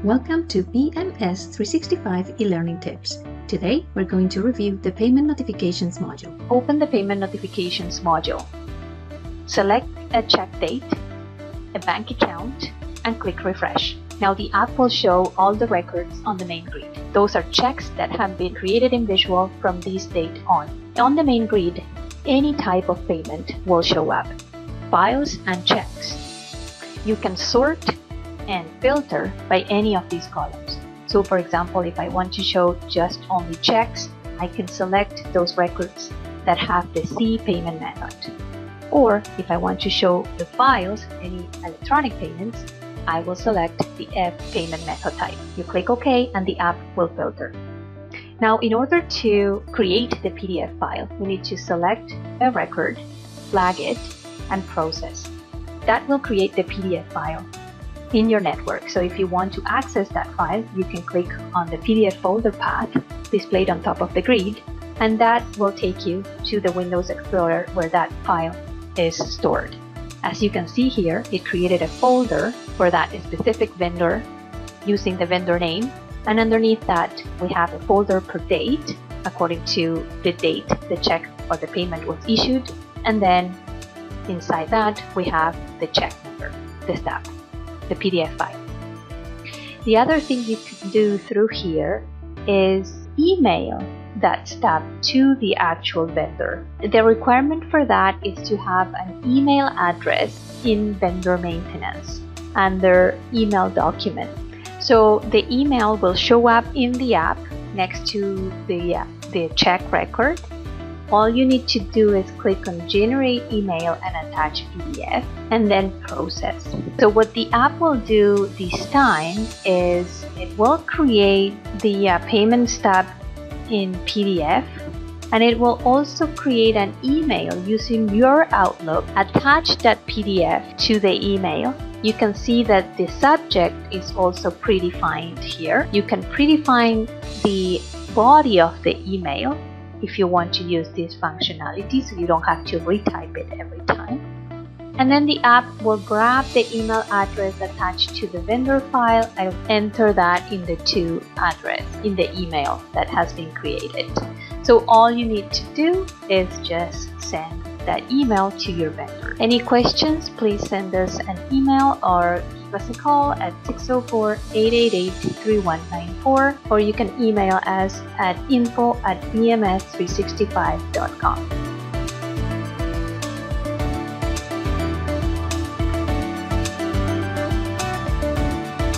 Welcome to BMS365 eLearning Tips. Today, we're going to review the Payment Notifications module. Open the Payment Notifications module. Select a check date, a bank account, and click Refresh. Now the app will show all the records on the main grid. Those are checks that have been created in Visual from this date on. On the main grid, any type of payment will show up. Files and checks. You can sort and filter by any of these columns. So for example, if I want to show just only checks, I can select those records that have the C payment method. Or if I want to show the files, any electronic payments, I will select the F payment method type. You click OK and the app will filter. Now, in order to create the PDF file, we need to select a record, flag it, and process. That will create the PDF file in your network. So if you want to access that file, you can click on the PDF folder path displayed on top of the grid, and that will take you to the Windows Explorer where that file is stored. As you can see here, it created a folder for that specific vendor using the vendor name, and underneath that we have a folder per date according to the date the check or the payment was issued, and then inside that we have the check number, the stub, the PDF file. The other thing you can do through here is email that stub to the actual vendor. The requirement for that is to have an email address in vendor maintenance under email document. So the email will show up in the app next to the check record. All you need to do is click on generate email and attach PDF and then process. So what the app will do this time is it will create the payment stub in PDF, and it will also create an email using your Outlook. Attach that PDF to the email. You can see that the subject is also predefined here. You can predefine the body of the email if you want to use this functionality, so you don't have to retype it every time. And then the app will grab the email address attached to the vendor file and enter that in the to address in the email that has been created. So all you need to do is just send that email to your vendor. Any questions, please send us an email or give us a call at 604-888-3194, or you can email us at info@bms365.com.